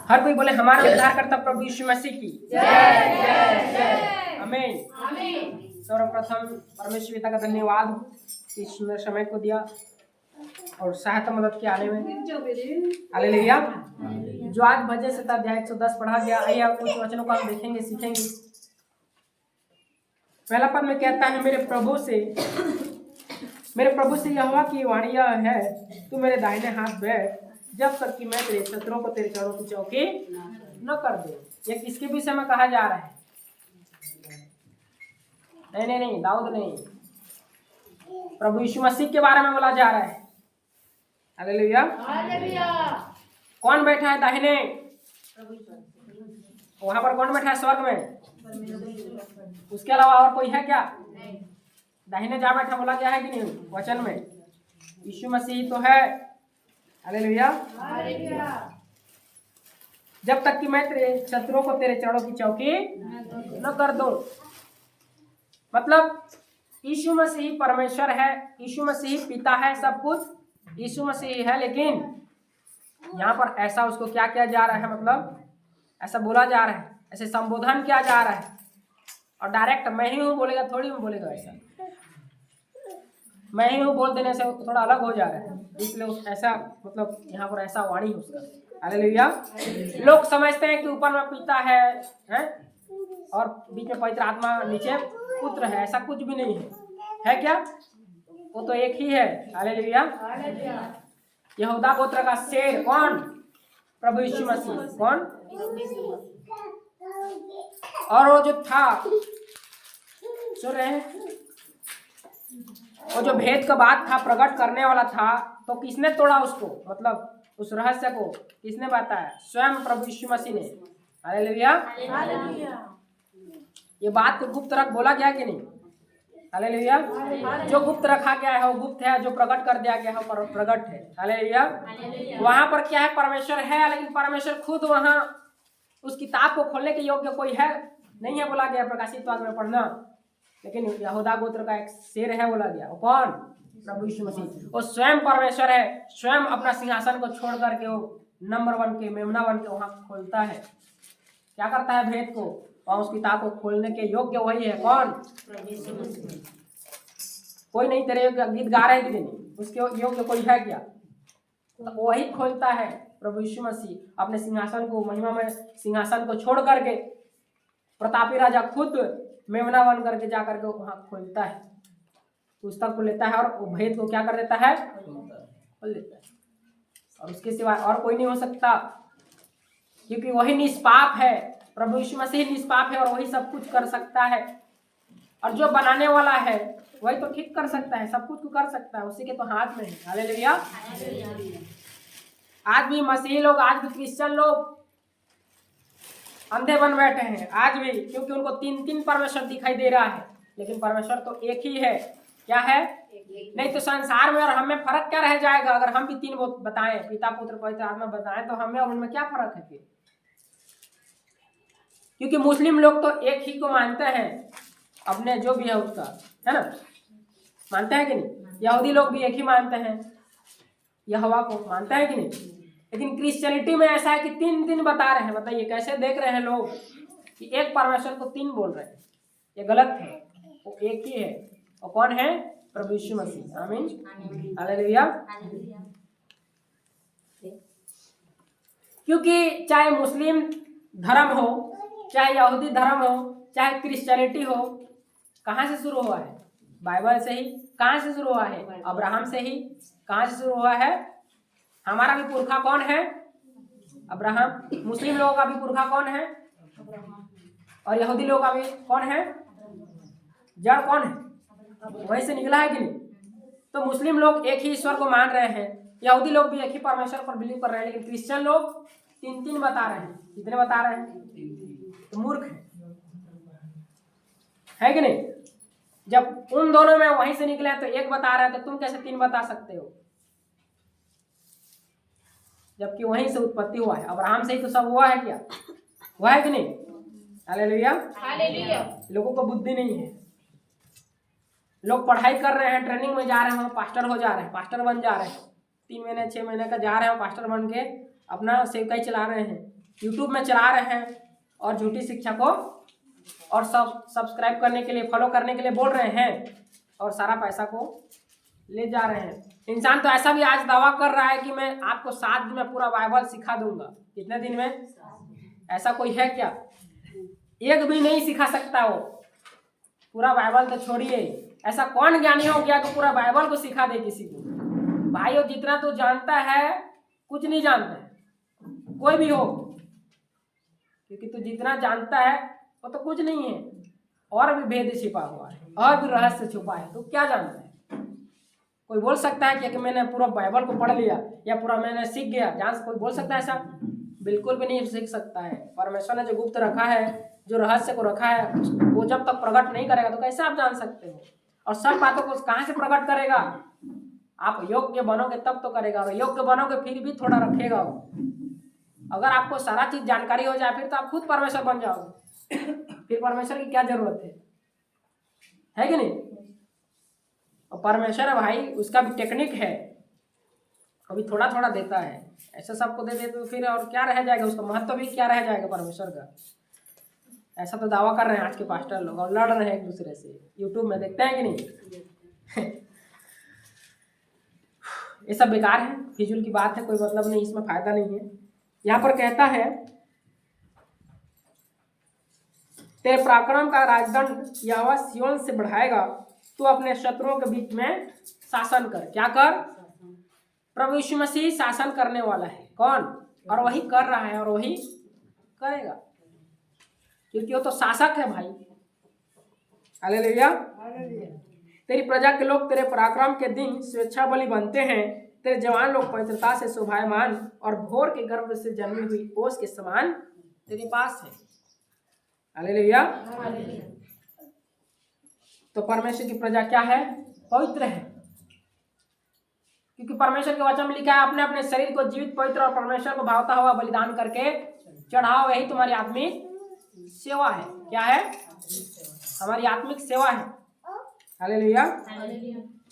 हर कोई बोले हमारा उद्धारकर्ता प्रभु यीशु मसीह की जय। आमीन। सर्वप्रथम परमेश्वर पिता का धन्यवाद इस सुंदर समय को दिया और सहायता मदद के आने में। हालेलुया। जो आज भजन से अध्याय 110 पढ़ा गया, आइए कुछ वचनों को हम देखेंगे, सीखेंगे। पहला पद में कहता है, मेरे प्रभु से यहोवा की वाणी यह है, तू मेरे दाहिने हाथ बैठ जब तक कि मैं तेरे शत्रुओं को तेरे चरणों की चौकी न कर दे। ये किसके विषय में कहा जा रहा है? नहीं, दाऊद नहीं, प्रभु यीशु मसीह के बारे में बोला जा रहा है। हालेलुया। कौन बैठा है दाहिने? वहां पर कौन बैठा है स्वर्ग में? उसके अलावा और कोई है क्या? दाहिने जा बैठा बोला गया है कि नहीं वचन में? यीशु मसीह तो है। हालेलुया। जब तक कि मैं तेरे शत्रुओं को तेरे चरणों की चौकी न कर दूं। मतलब यीशु मसीह परमेश्वर है, यीशु मसीह पिता है, सब कुछ यीशु मसीह है। लेकिन यहाँ पर ऐसा उसको क्या किया जा रहा है? मतलब ऐसा बोला जा रहा है, ऐसे संबोधन किया जा रहा है। और डायरेक्ट मैं ही हूँ बोलेगा थोड़ी में बोलेगा, ऐसा मैं ही हूँ बोल देने से थोड़ा अलग हो जा रहा है। इसलिए ऐसा मतलब यहाँ पर ऐसा वाणी है उसका। हालेलुया। लोग समझते हैं कि ऊपर में पिता है और बीच में पवित्र आत्मा, नीचे पुत्र है। ऐसा कुछ भी नहीं है क्या? वो तो एक ही है। हालेलुया। यहूदा गोत्र का शेर कौन? प्रभु यीशु मसीह। कौन? और वो जो था, सुन रहे हैं, वो जो भेद का बात था, प्रकट करने वाला था, तो किसने तोड़ा उसको? मतलब उस रहस्य को किसने बताया? स्वयं प्रभु यीशु मसीह ने। हालेलुया। ये बात को गुप्त रख बोला गया कि नहीं? हालेलुया। जो गुप्त रखा गया है वो गुप्त है, जो प्रकट कर दिया गया है वो प्रकट है। हालेलुया। वहां पर क्या है? परमेश्वर है, लेकिन परमेश्वर खुद वहां उस किताब को खोलने के योग्य कोई है नहीं है बोला गया प्रकाशित वाक्य में पढ़ना। लेकिन यहूदा गोत्र का एक शेर है बोला गया। वो कौन? प्रभु यीशु मसीह। वो स्वयं परमेश्वर है, स्वयं अपना सिंहासन को छोड़ करके वो नंबर 1 के मेमना बन के वहां खोलता है। क्या करता है? भेद को, और उस किताब को खोलने के योग्य वही है। कौन? कोई नहीं। तेरे गीत गा रहे थे, उसके योग्य कोई है क्या? तो वही खोलता है प्रभु यीशु मसीह। अपने सिंहासन को, महिमा में सिंहासन को छोड़ करके प्रतापी राजा खुद मेमना बन करके जा करके वहां खोलता है, पुस्तक को लेता है और वो भेद को क्या कर देता है? खोल देता है। और उसके सिवा और कोई नहीं हो सकता, क्योंकि वही निष्पाप है। प्रभु यीशु मसीह निष्पाप है और वही सब कुछ कर सकता है। और जो बनाने वाला है वही तो ठीक कर सकता है, सब कुछ को कर सकता है, उसी के तो हाथ में है। हालेलुया। आज भी मसीही लोग, आज भी क्रिश्चियन लोग अंधे बन बैठे हैं आज भी, क्योंकि उनको 3 परमेश्वर दिखाई दे रहा है, लेकिन परमेश्वर तो एक ही है। क्या है? नहीं तो संसार में और हमें फर्क क्या रह जाएगा? अगर हम भी 3 बताएं, पिता पुत्र पवित्र आत्मा बताएं, तो हमें और उनमें क्या फर्क है फिर? क्योंकि मुस्लिम लोग तो एक ही को मानते हैं, अपने जो भी है उसका, है ना, मानते हैं कि नहीं? यहूदी लोग भी एक ही मानते हैं, यहोवा को मानते हैं कि नहीं? लेकिन क्रिश्चियनिटी में ऐसा है कि 3 बता रहे हैं। बताइए कैसे देख रहे हैं लोग कि एक परमेश्वर को 3 बोल रहे हैं? ये गलत है, वो एक ही है। और कौन है? प्रभु यीशु मसीह। आमीन। हालेलुया। क्योंकि चाहे मुस्लिम धर्म हो, चाहे यहूदी धर्म हो, चाहे क्रिश्चियनिटी हो, कहाँ से शुरू हुआ है? बाइबल से ही। कहाँ से शुरू हुआ है? अब्राहम से ही। कहाँ से शुरू हुआ है? हमारा भी पुरखा कौन है? अब्राहम। मुस्लिम लोगों का भी पुरखा कौन है? और यहूदी लोगों का भी कौन है? जड़ कौन है? वहीं से निकला है कि नहीं? तो मुस्लिम लोग एक ही ईश्वर को मान रहे हैं, यहूदी लोग भी एक ही परमेश्वर पर बिलीव कर रहे हैं, लेकिन क्रिश्चियन लोग 3 बता रहे हैं। कितने बता रहे हैं? तो मूर्ख है कि नहीं? जब उन दोनों में वहीं से निकले तो एक बता रहे हैं, तो तुम कैसे 3 बता सकते हो? जबकि वहीं से उत्पत्ति हुआ है, अब्राहम से ही तो सब हुआ है। क्या हुआ है कि नहीं? हालेलुया। लोगों को बुद्धि नहीं है, लोग पढ़ाई कर रहे हैं, ट्रेनिंग में जा रहे हैं, पास्टर हो जा रहे हैं, पास्टर बन जा रहे हैं, 3 महीने 6 महीने का जा रहे हैं, पास्टर बन के अपना सेवकाई चला रहे हैं, यूट्यूब में चला रहे हैं और झूठी शिक्षा को और सब्सक्राइब करने के लिए, फॉलो करने के लिए बोल रहे हैं और सारा पैसा को ले जा रहे हैं। इंसान तो ऐसा भी आज दावा कर रहा है कि मैं आपको 7 दिन में पूरा बाइबल सिखा दूंगा। कितने दिन में? ऐसा कोई है क्या? एक भी नहीं सिखा सकता वो। पूरा बाइबल तो छोड़िए, ऐसा कौन ज्ञानी हो गया कि पूरा बाइबल को सिखा दे किसी को? भाइयों, जितना तो जानता है कुछ नहीं जानता है, कोई भी हो, क्योंकि तू जितना जानता है वो तो कुछ नहीं है, और भी भेद छिपा हुआ है, और भी रहस्य छुपा है। तो क्या जानता है? कोई बोल सकता है कि मैंने पूरा बाइबल को पढ़ लिया या पूरा मैंने सीख गया? जान कोई बोल सकता है ऐसा? बिल्कुल भी नहीं सीख सकता है। परमेश्वर ने जो गुप्त रखा है, जो रहस्य को रखा है, वो जब तक प्रकट नहीं करेगा तो कैसे आप जान सकते हो? और सब बातों को कहाँ से प्रकट करेगा? आप योग्य बनोगे तब तो करेगा, और योग्य बनोगे फिर भी थोड़ा रखेगा वो। अगर आपको सारा चीज जानकारी हो जाए फिर तो आप खुद परमेश्वर बन जाओगे। फिर परमेश्वर की क्या जरूरत है कि नहीं? और परमेश्वर है भाई, उसका भी टेक्निक है, कभी थोड़ा थोड़ा देता है, ऐसा सबको दे दे तो फिर और क्या रह जाएगा? उसका महत्व भी क्या रह जाएगा परमेश्वर का? ऐसा तो दावा कर रहे हैं आज के पास्टर लोग और लड़ रहे हैं एक दूसरे से। यूट्यूब में देखते हैं कि नहीं? ये सब बेकार है, फिजूल की बात है, कोई मतलब नहीं, इसमें फायदा नहीं है। यहाँ पर कहता है तेरे पराक्रम का राजदंड यहोवा सिय्योन से बढ़ाएगा, तू अपने शत्रुओं के बीच में शासन कर। क्या कर? प्रभु यीशु मसीह शासन करने वाला है। कौन? और वही कर रहा है और वही करेगा, क्योंकि वो तो शासक है भाई। हालेलुया। तेरी प्रजा के लोग तेरे पराक्रम के दिन स्वेच्छा बलि बनते हैं। तेरे जवान लोग पवित्रता से शोभायमान और भोर के गर्भ से जन्मी हुई ओस के समान तेरे पास है। हालेलुया। तो परमेश्वर की प्रजा क्या है? पवित्र है, क्योंकि परमेश्वर के वचन में लिखा है अपने अपने शरीर को जीवित, पवित्र और परमेश्वर को भावता हुआ बलिदान करके चढ़ाओ, यही तुम्हारी आत्मिक सेवा है। क्या है? हमारी आत्मिक सेवा है। हालेलुया।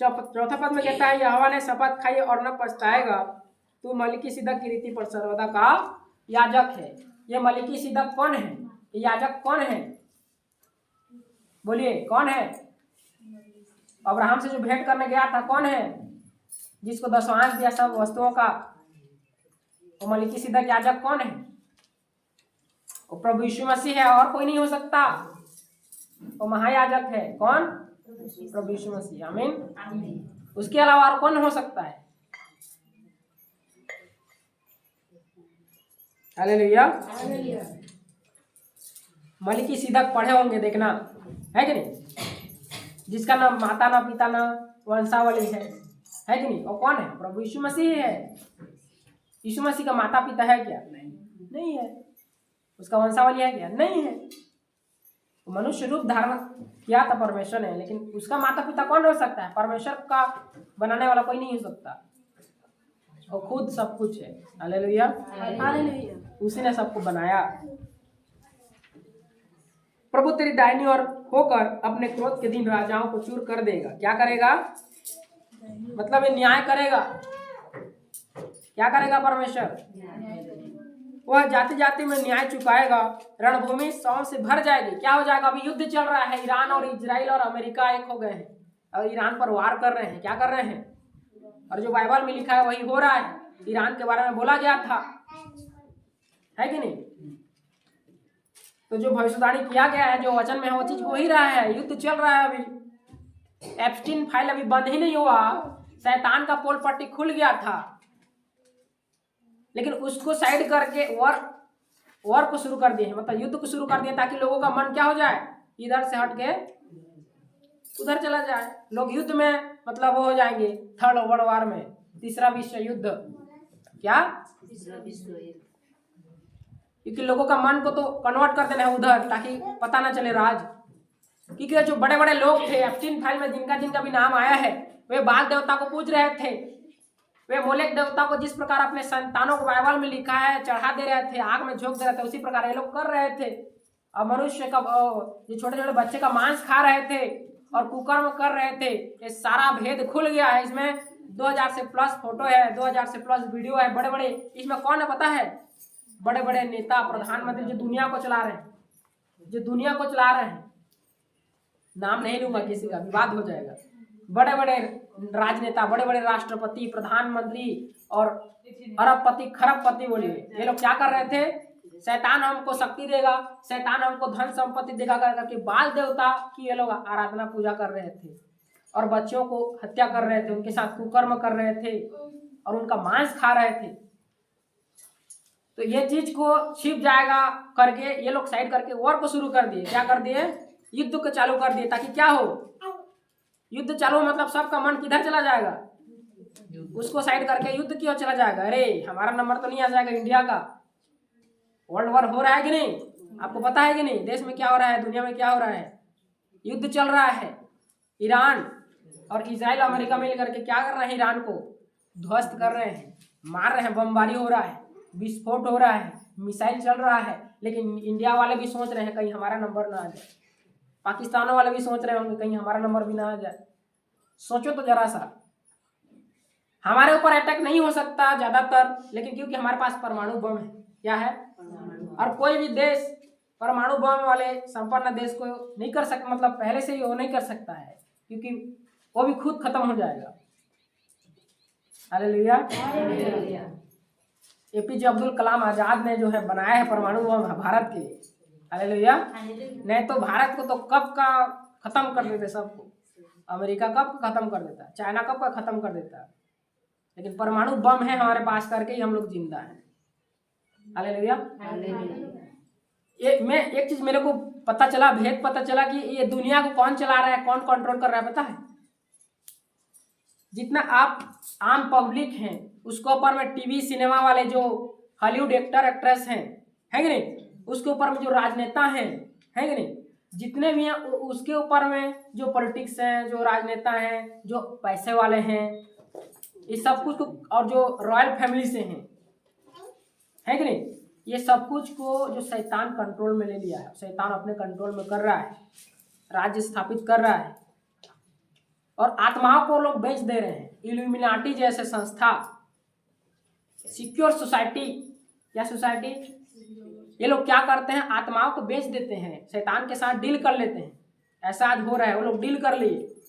चौथा पद में कहता है यहोवा ने शपथ खाई और न पछताएगा, तू मलिकिसिदक की रीति पर सर्वदा का याजक है। ये मलिकिसिदक कौन है? याजक कौन है? बोलिए कौन है? अब्राहम से जो भेंट करने गया था कौन है? जिसको दशवांश दिया सब वस्तुओं का, वो मलिकिसिदक याजक कौन है? वो प्रभु यीशु मसीह है, और कोई नहीं हो सकता। वो महायाजक है। कौन? प्रभु यीशु मसीह। आमीन। उसके अलावा और कौन हो सकता है? हालेलुया। मलिकिसिदक पढ़े होंगे, देखना है कि नहीं? जिसका ना माता ना पिता ना वंशावली है कि नहीं? और कौन है? प्रभु यीशु मसीह है। यीशु मसीह का माता पिता है क्या? नहीं है। उसका वंशावली है क्या? नहीं है। मनुष्य रूप धारण किया था परमेश्वर ने, लेकिन उसका माता पिता कौन हो सकता है? परमेश्वर का बनाने वाला कोई नहीं हो सकता। वो खुद सब कुछ है। हालेलुया। उसी ने सबको बनाया। प्रभु तेरी दाहिनी ओर होकर अपने क्रोध के दिन राजाओं को चूर कर देगा। क्या करेगा? मतलब ये न्याय करेगा। क्या करेगा परमेश्वर? वह जाति जाति में न्याय चुकाएगा, रणभूमि सौं से भर जाएगी। क्या हो जाएगा? अभी युद्ध चल रहा है, ईरान और इजराइल और अमेरिका एक हो गए हैं और ईरान पर वार कर रहे हैं। क्या कर रहे हैं? और जो बाइबल में लिखा है वही हो रहा है। ईरान के बारे में बोला गया था, है कि नहीं? तो जो भविष्यवाणी किया गया है, जो वचन में है, वो चीज हो ही रहा है। युद्ध चल रहा है। अभी एप्स्टीन फाइल अभी बंद ही नहीं हुआ। शैतान का पोल पट्टी खुल गया था, लेकिन उसको साइड करके वॉर को शुरू कर दिए, मतलब युद्ध को शुरू कर दिए, ताकि लोगों का मन क्या हो जाए? इधर से हट के उधर चला जाए। लोग युद्ध में मतलब वो हो जाएंगे, थर्ड वर्ल्ड वार में, तीसरा विश्व युद्ध। क्या? क्योंकि लोगों का मन को तो कन्वर्ट कर देना है उधर, ताकि पता ना चले राज। क्योंकि जो बड़े बड़े लोग थे एप्स्टीन फाइल में, जिनका भी नाम आया है, वे बाल देवता को पूज रहे थे। वे मोलेक देवता को जिस प्रकार अपने संतानों को बाइबल में लिखा है चढ़ा दे रहे थे, आग में झोंक दे रहे थे, उसी प्रकार ये लोग कर रहे थे। और मनुष्य का, जो छोटे छोटे बच्चे का मांस खा रहे थे और कुकर्म कर रहे थे। ये सारा भेद खुल गया है। इसमें 2000 से प्लस फोटो है, 2000 से प्लस वीडियो है, बड़े बड़े। इसमें कौन है पता है? बड़े बड़े नेता प्रधानमंत्री जो दुनिया को चला रहे हैं, जो दुनिया को चला रहे हैं, नाम नहीं लूंगा किसी का, विवाद हो जाएगा, बड़े बड़े राजनेता, बड़े बड़े राष्ट्रपति, प्रधानमंत्री और अरबपति खरबपति बोलिए, ये लोग क्या कर रहे थे? शैतान हमको शक्ति देगा, शैतान हमको धन संपत्ति देगा करके बाल देवता की ये लोग आराधना पूजा कर रहे थे और बच्चों को हत्या कर रहे थे, उनके साथ कुकर्म कर रहे थे और उनका मांस खा रहे थे। तो ये चीज को छिप जाएगा करके ये लोग साइड करके वॉर को शुरू कर दिए। क्या कर दिए? युद्ध को चालू कर दिए, ताकि क्या हो? युद्ध चालू मतलब सबका मन किधर चला जाएगा? उसको साइड करके युद्ध क्यों चला जाएगा? अरे हमारा नंबर तो नहीं आ जाएगा इंडिया का। वर्ल्ड वॉर हो रहा है कि नहीं? आपको पता है कि नहीं देश में क्या हो रहा है, दुनिया में क्या हो रहा है? युद्ध चल रहा है। ईरान और इजराइल अमेरिका मिल करके क्या कर रहे हैं? ईरान को ध्वस्त कर रहे हैं, मार रहे हैं, बमबारी हो रहा है, विस्फोट हो रहा है, मिसाइल चल रहा है। लेकिन इंडिया वाले भी सोच रहे हैं कहीं हमारा नंबर ना आ जाए, पाकिस्तान वाले भी सोच रहे होंगे कहीं हमारा नंबर भी ना आ जाए। सोचो तो जरा सा, हमारे ऊपर अटैक नहीं हो सकता ज्यादातर, लेकिन क्योंकि हमारे पास परमाणु बम है। क्या है? और कोई भी देश परमाणु बम वाले संपन्न देश को नहीं कर सकता, मतलब पहले से ही वो नहीं कर सकता है, क्योंकि वो भी खुद खत्म हो जाएगा। हालेलुया। एपीजे अब्दुल कलाम आजाद ने जो है बनाया है परमाणु बम भारत के लिए। हालेलुया। नहीं तो भारत को तो कब का खत्म कर देते सबको, अमेरिका कब का खत्म कर देता, चाइना कब का खत्म कर देता, लेकिन परमाणु बम है हमारे पास करके ही हम लोग जिंदा हैं। हालेलुया। मैं एक चीज मेरे को पता चला, भेद पता चला कि ये दुनिया को कौन चला रहा है, कौन कंट्रोल कर रहा है, पता है? जितना आप आम पब्लिक हैं उसके ऊपर में टीवी सिनेमा वाले जो हॉलीवुड एक्टर एक्ट्रेस हैं, है कि नहीं, उसके ऊपर में जो राजनेता हैं, है कि नहीं, जितने भी हैं उसके ऊपर में जो पॉलिटिक्स हैं, जो राजनेता हैं, जो पैसे वाले हैं, ये सब कुछ को, और जो रॉयल फैमिली से हैं, है कि नहीं, ये सब कुछ को जो शैतान कंट्रोल में ले लिया है, शैतान अपने कंट्रोल में कर रहा है, राज्य स्थापित कर रहा है और आत्माओं को लोग बेच दे रहे हैं। इल्यूमिनाटी जैसे संस्था, सिक्योर सोसाइटी या सोसाइटी, ये लोग क्या करते हैं? आत्माओं को बेच देते हैं, शैतान के साथ डील कर लेते हैं। ऐसा आज हो रहा है, वो लोग डील कर लिए।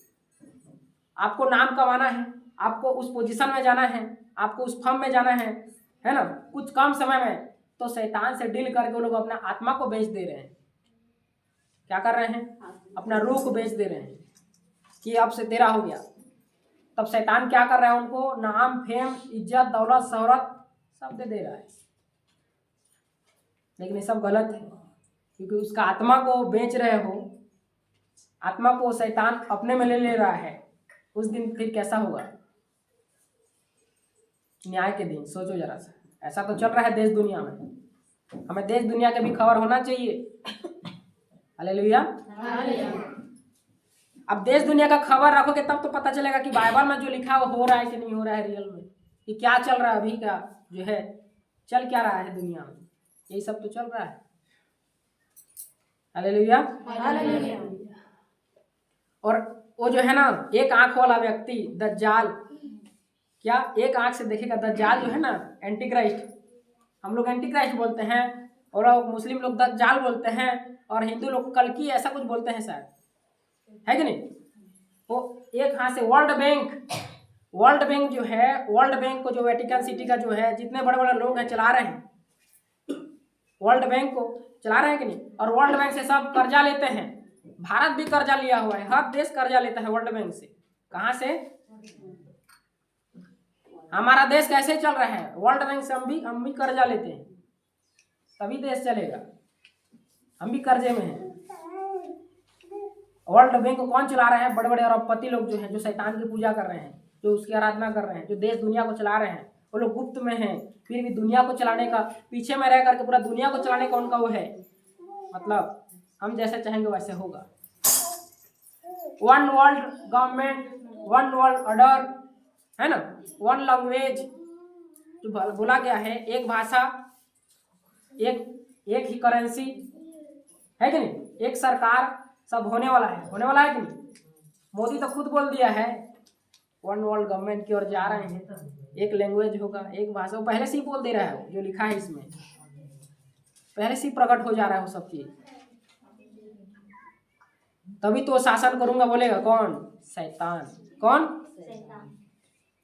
आपको नाम कमाना है, आपको उस पोजीशन में जाना है, आपको उस फर्म में जाना है ना, कुछ कम समय में, तो शैतान से डील करके वो लोग अपना आत्मा को बेच दे रहे हैं। क्या कर रहे हैं? अपना रूह को बेच दे रहे हैं कि अब से तेरा हो गया। तब शैतान क्या कर रहा है? उनको नाम, फेम, इज्जत, दौलत, शोहरत सब दे रहा है। लेकिन ये सब गलत है, क्योंकि उसका आत्मा को बेच रहे हो, आत्मा को शैतान अपने में ले रहा है। उस दिन फिर कैसा होगा? न्याय के दिन। सोचो जरा सा, ऐसा तो चल रहा है देश दुनिया में, हमें देश दुनिया के भी खबर होना चाहिए। हालेलुया। अब देश दुनिया का खबर रखोगे तब तो पता चलेगा कि बाइबल में जो लिखा है वो हो रहा है कि नहीं हो रहा है रियल में, कि क्या चल रहा है अभी का जो है, चल क्या रहा है दुनिया में, यही सब तो चल रहा है। हालेलुया। और वो जो है ना, एक आंख वाला व्यक्ति दज्जाल, क्या एक आंख से देखेगा? दज्जाल जो है ना, एंटी क्राइस्ट, हम लोग एंटी क्राइस्ट बोलते हैं और मुस्लिम लोग दज्जाल बोलते हैं और हिंदू लोग कल्कि ऐसा कुछ बोलते हैं शायद, है कि नहीं। वो एक हाथ से वर्ल्ड बैंक जो है, वर्ल्ड बैंक को जो वेटिकन सिटी का जो है, जितने बड़े बड़े लोग हैं चला रहे हैं, वर्ल्ड बैंक को चला रहे हैं कि नहीं। और वर्ल्ड बैंक से सब कर्जा लेते हैं, भारत भी कर्जा लिया हुआ है, हर देश कर्जा लेता है वर्ल्ड बैंक से। कहाँ से? हमारा देश कैसे चल रहा है? वर्ल्ड बैंक से हम भी कर्जा लेते हैं, तभी देश चलेगा। हम भी कर्जे में हैं। वर्ल्ड बैंक को कौन चला रहा है? बड़े बड़े अरबपति लोग जो हैं, जो शैतान की पूजा कर रहे हैं, जो उसकी आराधना कर रहे हैं, जो देश दुनिया को चला रहे हैं, वो लोग गुप्त में हैं, फिर भी दुनिया को चलाने का, पीछे में रह करके पूरा दुनिया को चलाने का उनका वो है, मतलब हम जैसे चाहेंगे वैसे होगा। One world government, one world order, है ना, वन लैंग्वेज जो बोला गया है, एक भाषा, एक ही करेंसी, है कि नहीं, एक सरकार, सब होने वाला है कि नहीं। मोदी तो खुद बोल दिया है वन वर्ल्ड गवर्नमेंट की ओर जा रहे हैं, एक लैंग्वेज होगा, एक भाषा, वो पहले से ही बोल दे रहा है, जो लिखा है इसमें, पहले से ही प्रकट हो जा रहा है वो सब चीज। तभी तो शासन करूंगा बोलेगा कौन? शैतान। कौन?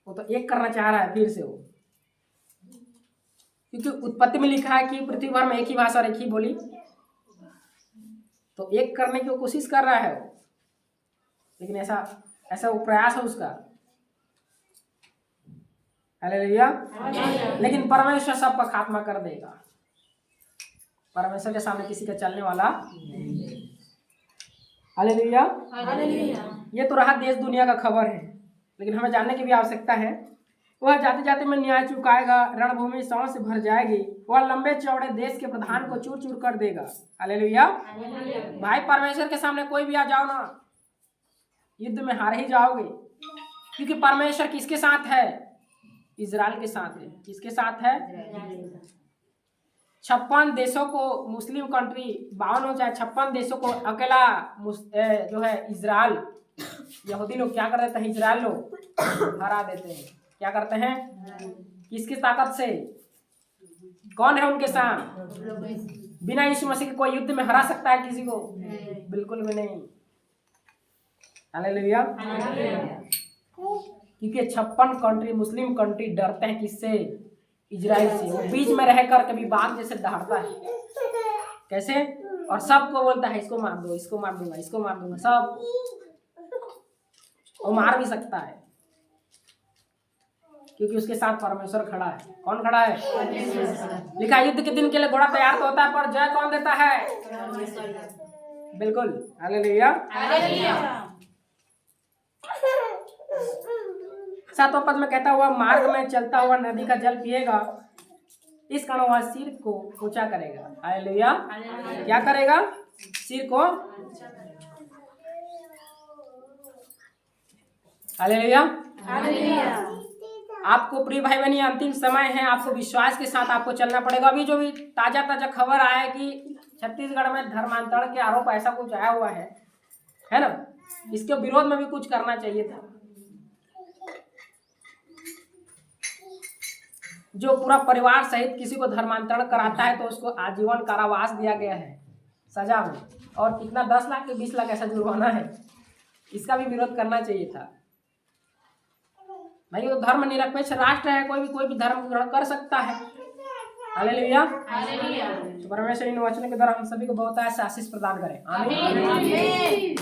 वो तो एक करना चाह रहा है फिर से वो, क्योंकि उत्पत्ति में लिखा है कि पृथ्वी भर में एक ही भाषा और एक ही बोली, तो एक करने की कोशिश कर रहा है वो, लेकिन ऐसा वो प्रयास है उसका। हालेलुया। लेकिन परमेश्वर सबका खात्मा कर देगा। परमेश्वर के सामने किसी का चलने वाला। हालेलुया। ये तो रहा देश दुनिया का खबर है, लेकिन हमें जानने की भी आवश्यकता है। वह जाते जाते में न्याय चुकाएगा, रणभूमि सांव से भर जाएगी, वह लंबे चौड़े देश के प्रधान को चूर चूर कर देगा। हालेलुया। भाई परमेश्वर के सामने कोई भी आ जाओ ना, युद्ध में हार ही जाओगे, क्योंकि परमेश्वर किसके साथ है? इजराइल के साथ है। किसके साथ है? 56 देशों को, मुस्लिम कंट्री 52 हो चाहे 56 देशों को अकेला जो है इजराइल, यहूदी लोग क्या कर देते हैं? इजराइल लोग हरा देते हैं। क्या करते हैं? किसकी ताकत से? कौन है उनके साथ? बिना यीशु मसीह के कोई युद्ध में हरा सकता है किसी को? बिल्कुल भी नहीं। हालेलुया। क्योंकि 56 कंट्री, मुस्लिम कंट्री डरते हैं किससे? इजराइल से। वो बीच में रहकर कभी बाघ जैसे दहाड़ता है। कैसे? और सबको बोलता है इसको मार दो, इसको मार दूंगा, इसको मार दूंगा, सब। वो मार भी सकता है, क्योंकि उसके साथ परमेश्वर खड़ा है। कौन खड़ा है? लिखा युद्ध के दिन के लिए घोड़ा तैयार तो होता है, पर जय कौन देता है? बिल्कुल। हालेलुया। 7वां पद में कहता हुआ मार्ग में चलता हुआ नदी का जल पिएगा, इस कारण वह सिर को ऊंचा करेगा। हालेलुया। क्या करेगा? सिर को। हालेलुया। आपको प्रिय भाई बहनी, अंतिम समय है, आपको विश्वास के साथ आपको चलना पड़ेगा। अभी जो भी ताजा खबर आया कि छत्तीसगढ़ में धर्मांतरण के आरोप ऐसा कुछ आया हुआ है ना, इसके विरोध में भी कुछ करना चाहिए था। जो पूरा परिवार सहित किसी को धर्मांतरण कराता है तो उसको आजीवन कारावास दिया गया है सजा में, और कितना 10 लाख के 20 लाख ऐसा जुर्माना है। इसका भी विरोध करना चाहिए था भाई। वो धर्मनिरपेक्ष राष्ट्र है, कोई भी धर्म ग्रहण कर सकता है। हालेलुया। तो परमेश्वर इन वचनों के द्वारा हम सभी को बहुत आशीष प्रदान करें। आमीन।